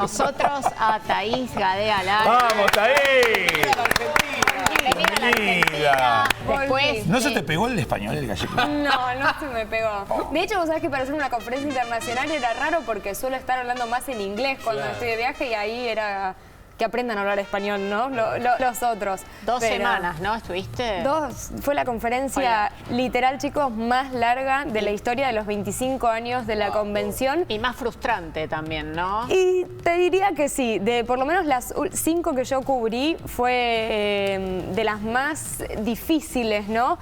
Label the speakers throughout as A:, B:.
A: Nosotros a Thaís Gadea Lara.
B: ¡Vamos, Thaís!
A: Bienvenida a la Argentina. Después,
B: ¿No se te pegó el español, el gallego?
C: No se me pegó. De hecho, vos sabés que para hacer una conferencia internacional era raro porque suelo estar hablando más en inglés cuando estoy de viaje y ahí era que aprendan a hablar español, ¿no? Los otros.
A: Dos semanas, ¿no? ¿Estuviste?
C: Fue la conferencia literal, chicos, más larga de la historia de los 25 años de la convención.
A: Y más frustrante también, ¿no?
C: Y te diría que sí, de por lo menos las 5 que yo cubrí fue de las más difíciles, ¿no?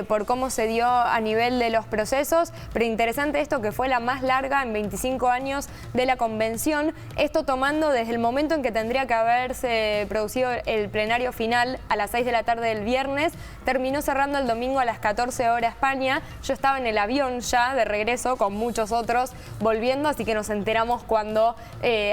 C: Por cómo se dio a nivel de los procesos, pero interesante esto que fue la más larga en 25 años de la convención, esto tomando desde el momento en que tendría que haberse producido el plenario final a las 6 de la tarde del viernes, terminó cerrando el domingo a las 14 horas España. Yo estaba en el avión ya de regreso con muchos otros volviendo, así que nos enteramos cuando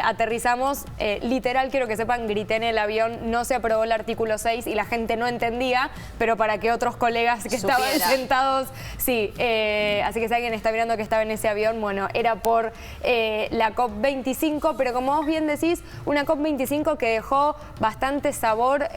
C: aterrizamos. Literal, quiero que sepan, grité en el avión, no se aprobó el artículo 6 y la gente no entendía, pero para que otros colegas que estaban sentados, sí, así que si alguien está mirando que estaba en ese avión, bueno, era por la COP25, pero como vos bien decís, una COP25 que dejó bastante sabor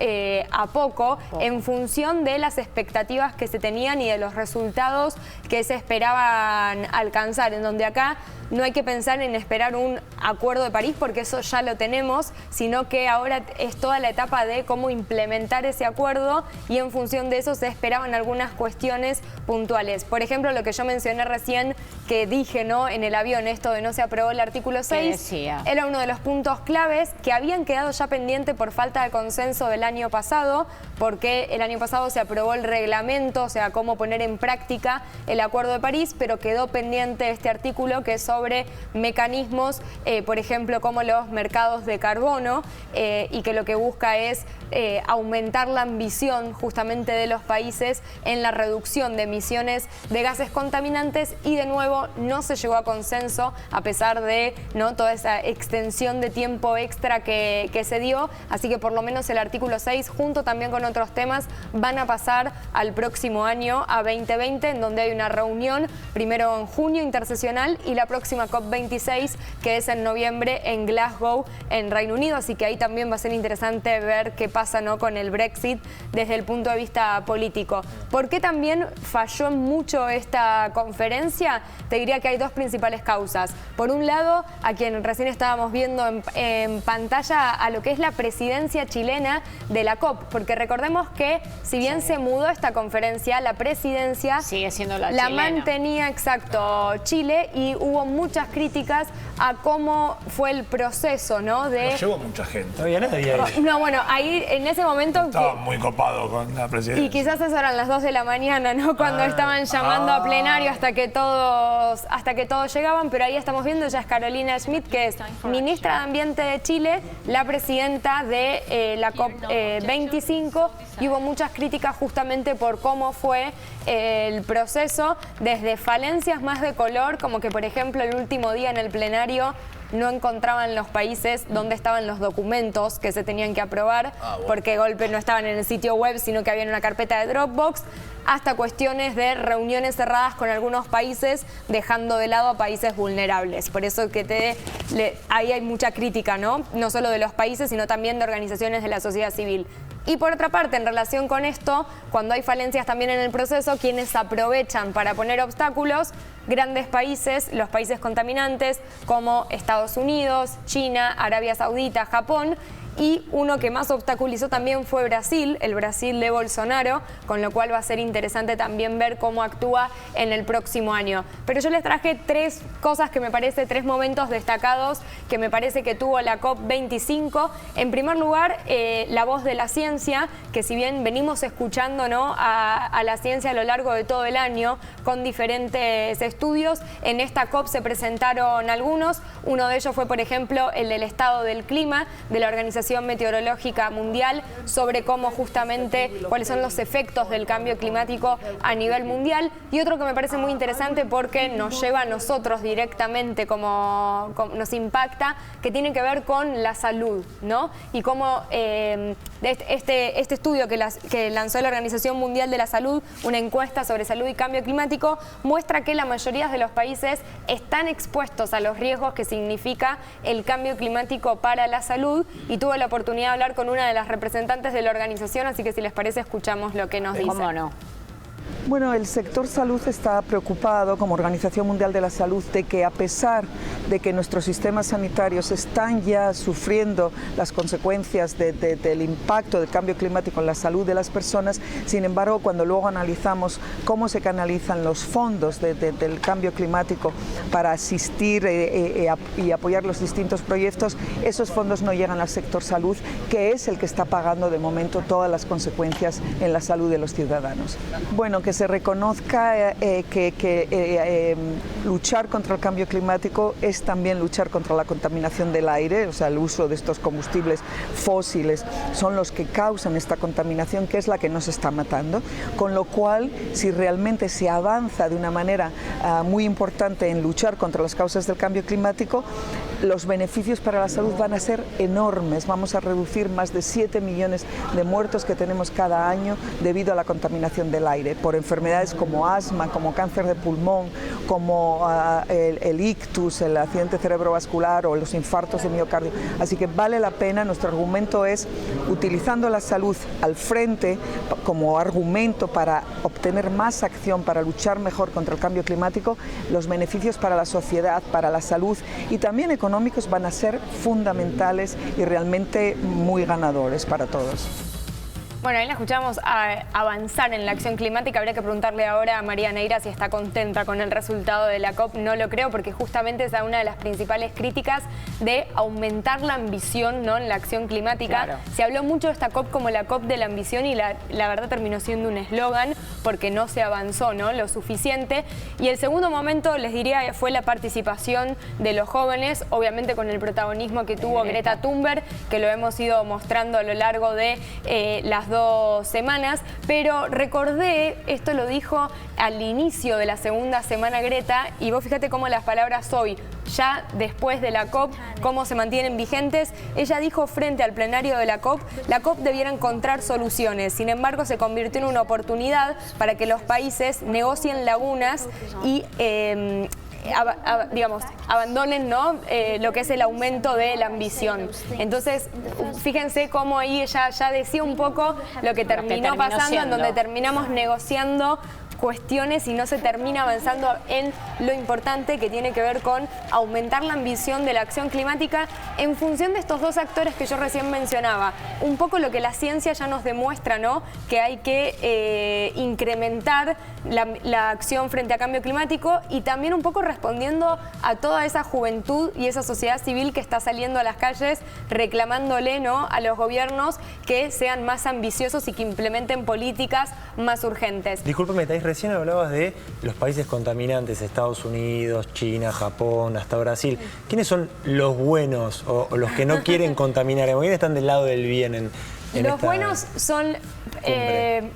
C: a poco en función de las expectativas que se tenían y de los resultados que se esperaban alcanzar, en donde acá no hay que pensar en esperar un acuerdo de París porque eso ya lo tenemos, sino que ahora es toda la etapa de cómo implementar ese acuerdo y en función de eso se esperaban algunas cuestiones puntuales. Por ejemplo, lo que yo mencioné recién, que dije, ¿no?, en el avión, esto de no se aprobó el artículo 6, era uno de los puntos claves que habían quedado ya pendiente por falta de consenso del año pasado, porque el año pasado se aprobó el reglamento, o sea, cómo poner en práctica el Acuerdo de París, pero quedó pendiente este artículo que es sobre mecanismos, por ejemplo, como los mercados de carbono, y que lo que busca es aumentar la ambición justamente de los países en la reducción de emisiones de gases contaminantes y de nuevo no se llegó a consenso a pesar de, ¿no?, toda esa extensión de tiempo extra que se dio, así que por lo menos el artículo 6 junto también con otros temas van a pasar al próximo año, a 2020, en donde hay una reunión primero en junio interseccional y la próxima COP26 que es en noviembre en Glasgow, en Reino Unido, así que ahí también va a ser interesante ver qué pasa, ¿no?, con el Brexit desde el punto de vista político. ¿Por qué también falló mucho esta conferencia? Te diría que hay dos principales causas. Por un lado, a quien recién estábamos viendo en pantalla, a lo que es la presidencia chilena de la COP, porque recordemos que si bien se mudó esta conferencia, la presidencia
A: sigue siendo la
C: chilena.
A: Mantenía,
C: exacto, Chile, y hubo muchas críticas a cómo fue el proceso, ¿no?
B: No llegó mucha gente.
D: No había nadie ahí.
C: No, bueno, ahí en ese momento...
B: Estaba muy copado con la presidencia.
C: Y quizás eso eran las 2 de la mañana, ¿no? Cuando estaban llamando a plenario hasta que todos llegaban, pero ahí estamos viendo, ya es Carolina Schmidt, que es ministra de Ambiente de Chile, la presidenta de la COP25, y hubo muchas críticas justamente por cómo fue el proceso, desde falencias más de color, como que por ejemplo el último día en el plenario no encontraban los países dónde estaban los documentos que se tenían que aprobar, porque de golpe no estaban en el sitio web, sino que había en una carpeta de Dropbox, hasta cuestiones de reuniones cerradas con algunos países, dejando de lado a países vulnerables. Por eso que ahí hay mucha crítica, ¿no? No solo de los países, sino también de organizaciones de la sociedad civil. Y por otra parte, en relación con esto, cuando hay falencias también en el proceso, quienes aprovechan para poner obstáculos, grandes países, los países contaminantes como Estados Unidos, China, Arabia Saudita, Japón, y uno que más obstaculizó también fue Brasil, el Brasil de Bolsonaro, con lo cual va a ser interesante también ver cómo actúa en el próximo año. Pero yo les traje 3 cosas que me parece, 3 momentos destacados que me parece que tuvo la COP25. En primer lugar, la voz de la ciencia, que si bien venimos escuchando, ¿no?, a la ciencia a lo largo de todo el año con diferentes estudios, en esta COP se presentaron algunos. Uno de ellos fue, por ejemplo, el del estado del clima de la Organización Organización Meteorológica Mundial sobre cómo justamente cuáles son los efectos del cambio climático a nivel mundial. Y otro que me parece muy interesante porque nos lleva a nosotros directamente, como nos impacta, que tiene que ver con la salud, ¿no? Y cómo este estudio que lanzó la Organización Mundial de la Salud, una encuesta sobre salud y cambio climático, muestra que la mayoría de los países están expuestos a los riesgos que significa el cambio climático para la salud, y tuve la oportunidad de hablar con una de las representantes de la organización, así que si les parece escuchamos lo que nos dice.
A: ¿Cómo no?
D: Bueno, el sector salud está preocupado, como Organización Mundial de la Salud, de que a pesar de que nuestros sistemas sanitarios están ya sufriendo las consecuencias del impacto del cambio climático en la salud de las personas, sin embargo, cuando luego analizamos cómo se canalizan los fondos del cambio climático para asistir y apoyar los distintos proyectos, esos fondos no llegan al sector salud, que es el que está pagando de momento todas las consecuencias en la salud de los ciudadanos. Bueno, que se reconozca que luchar contra el cambio climático es también luchar contra la contaminación del aire, o sea, el uso de estos combustibles fósiles son los que causan esta contaminación, que es la que nos está matando, con lo cual, si realmente se avanza de una manera muy importante en luchar contra las causas del cambio climático, los beneficios para la salud van a ser enormes. Vamos a reducir más de 7 millones de muertos que tenemos cada año debido a la contaminación del aire, por enfermedades como asma, como cáncer de pulmón, como el ictus, el accidente cerebrovascular o los infartos de miocardio. Así que vale la pena. Nuestro argumento es, utilizando la salud al frente como argumento para obtener más acción, para luchar mejor contra el cambio climático, los beneficios para la sociedad, para la salud y también económicos van a ser fundamentales y realmente muy ganadores para todos.
C: Bueno, ahí la escuchamos avanzar en la acción climática. Habría que preguntarle ahora a María Neira si está contenta con el resultado de la COP. No lo creo, porque justamente es una de las principales críticas de aumentar la ambición, ¿no?, en la acción climática. Claro. Se habló mucho de esta COP como la COP de la ambición y la verdad terminó siendo un eslogan porque no se avanzó, ¿no?, lo suficiente. Y el segundo momento, les diría, fue la participación de los jóvenes, obviamente con el protagonismo que tuvo Greta Thunberg, que lo hemos ido mostrando a lo largo de las 2 semanas, pero recordé, esto lo dijo al inicio de la segunda semana Greta, y vos fíjate cómo las palabras hoy, ya después de la COP, cómo se mantienen vigentes. Ella dijo frente al plenario de la COP debiera encontrar soluciones, sin embargo se convirtió en una oportunidad para que los países negocien lagunas y digamos, abandonen, ¿no?, lo que es el aumento de la ambición. Entonces, fíjense cómo ahí ella ya decía un poco lo que terminó pasando, en donde terminamos negociando cuestiones y no se termina avanzando en lo importante que tiene que ver con aumentar la ambición de la acción climática en función de estos dos actores que yo recién mencionaba. Un poco lo que la ciencia ya nos demuestra, ¿no?, que hay que incrementar la acción frente a cambio climático, y también un poco respondiendo a toda esa juventud y esa sociedad civil que está saliendo a las calles reclamándole, ¿no?, a los gobiernos que sean más ambiciosos y que implementen políticas más urgentes.
E: Discúlpeme, Thais, recién hablabas de los países contaminantes, Estados Unidos, China, Japón, hasta Brasil. ¿Quiénes son los buenos o los que no quieren contaminar? ¿Quiénes están del lado del bien en
C: los buenos son,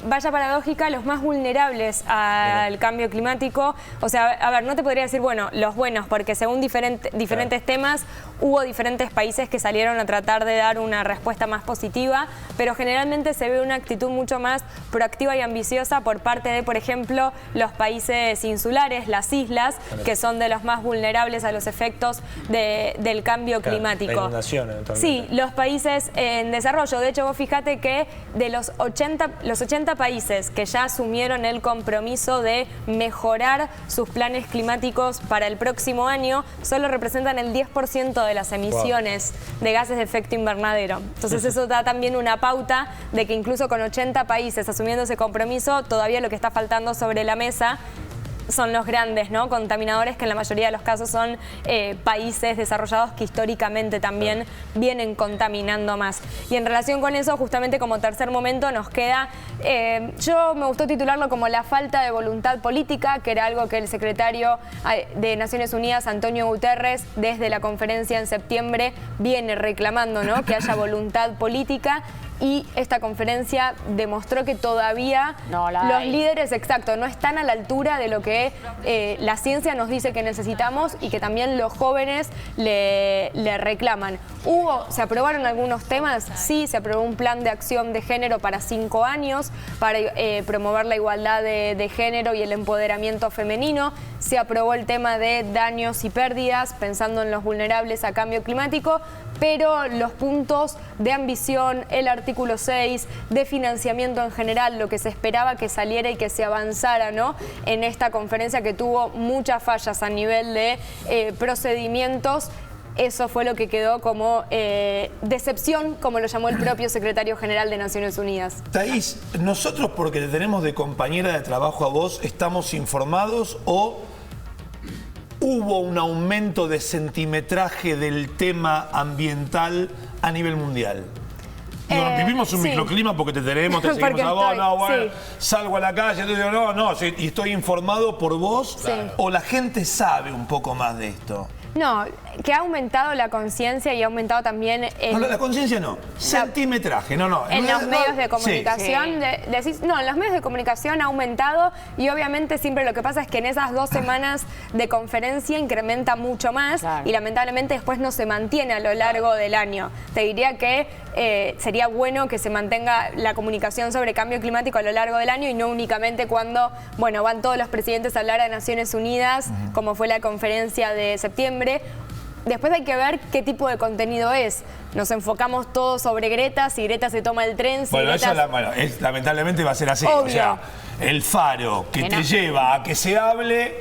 C: vaya paradójica, los más vulnerables al cambio climático. O sea, a ver, no te podría decir, bueno, los buenos, porque según diferentes temas hubo diferentes países que salieron a tratar de dar una respuesta más positiva, pero generalmente se ve una actitud mucho más proactiva y ambiciosa por parte de, por ejemplo, los países insulares, las islas, que son de los más vulnerables a los efectos del cambio climático.
E: La inundación, eventualmente.
C: Sí, los países en desarrollo. De hecho, vos fíjate que de los 80 países que ya asumieron el compromiso de mejorar sus planes climáticos para el próximo año, solo representan el 10% de las emisiones de gases de efecto invernadero. Entonces eso da también una pauta de que incluso con 80 países asumiendo ese compromiso, todavía lo que está faltando sobre la mesa son los grandes, ¿no? Contaminadores, que en la mayoría de los casos son países desarrollados que históricamente también vienen contaminando más. Y en relación con eso, justamente como tercer momento nos queda, yo me gustó titularlo como la falta de voluntad política, que era algo que el secretario de Naciones Unidas, Antonio Guterres, desde la conferencia en septiembre viene reclamando, ¿no? Que haya voluntad política. Y esta conferencia demostró que todavía los líderes, exacto, no están a la altura de lo que la ciencia nos dice que necesitamos y que también los jóvenes le reclaman. ¿Se aprobaron algunos temas? Sí, se aprobó un plan de acción de género para 5 años, para promover la igualdad de género y el empoderamiento femenino. Se aprobó el tema de daños y pérdidas, pensando en los vulnerables a cambio climático, pero los puntos de ambición, el artículo 6, de financiamiento en general, lo que se esperaba que saliera y que se avanzara, ¿no? En esta conferencia, que tuvo muchas fallas a nivel de procedimientos, eso fue lo que quedó como decepción, como lo llamó el propio secretario general de Naciones Unidas.
B: Thaís, nosotros, porque te tenemos de compañera de trabajo a vos, ¿estamos informados o hubo un aumento de centimetraje del tema ambiental a nivel mundial? Digo, vivimos un microclima porque te tenemos, te seguimos a vos, salgo a la calle, te digo, y estoy informado por vos, o la gente sabe un poco más de esto.
C: No, que ha aumentado la conciencia y ha aumentado también
B: No, la conciencia no, centimetraje,
C: en los medios de comunicación, en los medios de comunicación ha aumentado, y obviamente siempre lo que pasa es que en esas 2 semanas de conferencia incrementa mucho más y lamentablemente después no se mantiene a lo largo del año. Te diría que sería bueno que se mantenga la comunicación sobre cambio climático a lo largo del año y no únicamente cuando, van todos los presidentes a hablar a Naciones Unidas, como fue la conferencia de septiembre. Después hay que ver qué tipo de contenido es. Nos enfocamos todos sobre Greta, si Greta se toma el tren, si Greta...
B: lamentablemente va a ser así.
C: Obvio.
B: O sea, el faro que te lleva a que se hable,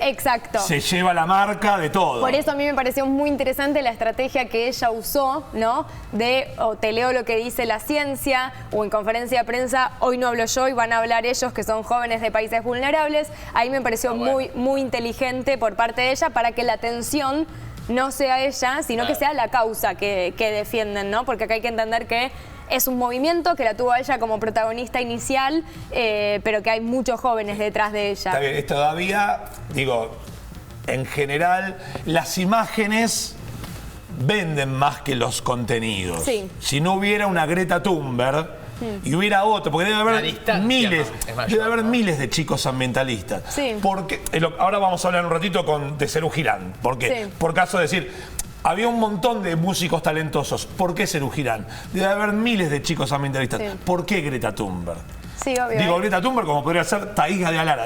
B: se lleva la marca de todo.
C: Por eso a mí me pareció muy interesante la estrategia que ella usó, ¿no? De, te leo lo que dice la ciencia, o en conferencia de prensa, hoy no hablo yo y van a hablar ellos, que son jóvenes de países vulnerables. Ahí me pareció muy inteligente por parte de ella, para que la atención no sea ella, sino que sea la causa que defienden, ¿no? Porque acá hay que entender que es un movimiento que la tuvo a ella como protagonista inicial, pero que hay muchos jóvenes detrás de ella.
B: Está bien, todavía, en general, las imágenes venden más que los contenidos.
C: Sí.
B: Si no hubiera una Greta Thunberg y hubiera otro, porque debe haber miles de chicos ambientalistas.
C: Sí.
B: Porque, ahora vamos a hablar un ratito de Serú Girán, porque por caso de decir, había un montón de músicos talentosos, ¿por qué Serú Girán? Debe haber miles de chicos ambientalistas, ¿por qué Greta Thunberg?
C: Sí, obvio.
B: Greta Thunberg como podría ser Thaís Gadialara.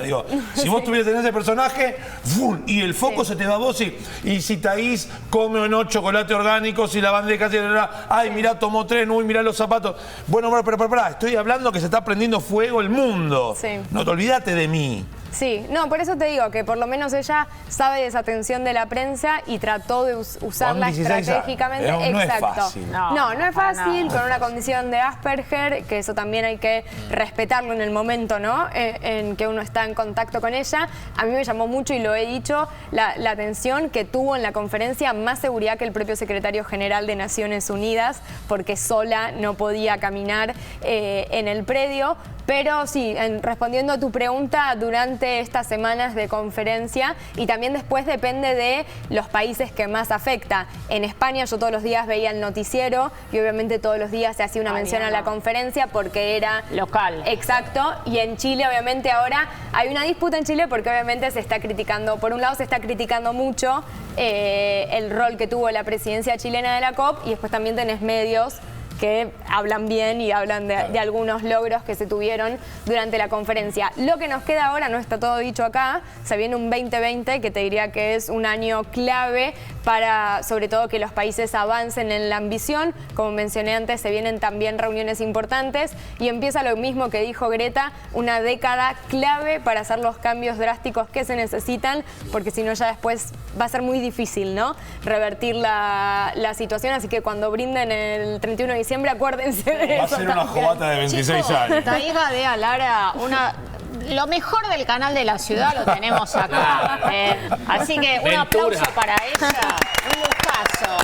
B: Si vos estuvieras en ese personaje, ¡fum! Y el foco se te va a vos y si Thaís come o no chocolate orgánico, si la bandeja, ay, mirá, tomó 3, uy, mirá los zapatos. Bueno, pero estoy hablando que se está prendiendo fuego el mundo. No te olvidate de mí.
C: Sí, no, por eso te digo que por lo menos ella sabe de esa atención de la prensa y trató de usarla estratégicamente.
B: No es fácil.
C: No es fácil, con una condición de Asperger, que eso también hay que respetarlo en el momento, ¿no? En que uno está en contacto con ella. A mí me llamó mucho, y lo he dicho, la atención que tuvo en la conferencia, más seguridad que el propio secretario general de Naciones Unidas, porque sola no podía caminar en el predio. Pero sí, respondiendo a tu pregunta, durante estas semanas de conferencia, y también después depende de los países que más afecta. En España yo todos los días veía el noticiero y obviamente todos los días se hacía una mención a la conferencia porque era
A: local.
C: Exacto. Y en Chile obviamente ahora hay una disputa en Chile porque obviamente se está criticando, por un lado se está criticando mucho el rol que tuvo la presidencia chilena de la COP, y después también tenés medios que hablan bien y hablan de algunos logros que se tuvieron durante la conferencia. Lo que nos queda ahora, no está todo dicho acá, se viene un 2020 que te diría que es un año clave para, sobre todo, que los países avancen en la ambición. Como mencioné antes, se vienen también reuniones importantes y empieza lo mismo que dijo Greta, una década clave para hacer los cambios drásticos que se necesitan, porque si no ya después va a ser muy difícil, ¿no?, revertir la situación. Así que cuando brinden el 31 de diciembre, acuérdense de eso.
B: Va a ser una jovata de 26 años.
A: Thaís Gadialara, lo mejor del canal de la ciudad lo tenemos acá. Así que un aplauso para ella. Un lujazo.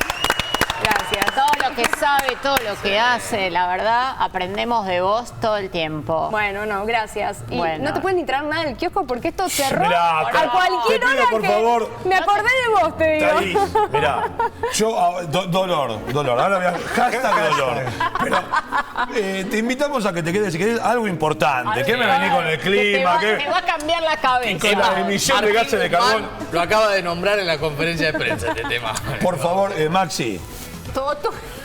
A: Gracias. Todo lo que sabe, todo lo que hace, la verdad, aprendemos de vos todo el tiempo.
C: Bueno, no, gracias. Y
A: Bueno.
C: no te pueden ni traer nada del kiosco porque esto cerró
B: Mirá,
C: a
B: te
C: cualquier
B: pido,
C: hora
B: por
C: que
B: favor.
C: me acordé de vos, te digo.
B: Ahí, mirá, yo, dolor. Ahora voy a hashtag dolor. Pero te invitamos a que te quedes, si querés, algo importante. ¿Qué me venís con el clima?
A: Te va a cambiar la cabeza.
B: Con la emisión de gases de carbón.
F: Lo acaba de nombrar en la conferencia de prensa este tema.
B: Por favor, Maxi,
A: Todo.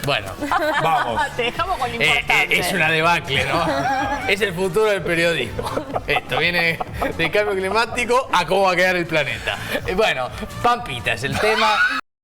F: Bueno,
B: vamos.
A: Te dejamos con lo importante.
F: es una debacle, ¿no? Es el futuro del periodismo. Esto viene del cambio climático a cómo va a quedar el planeta. Bueno, Pampita es el tema.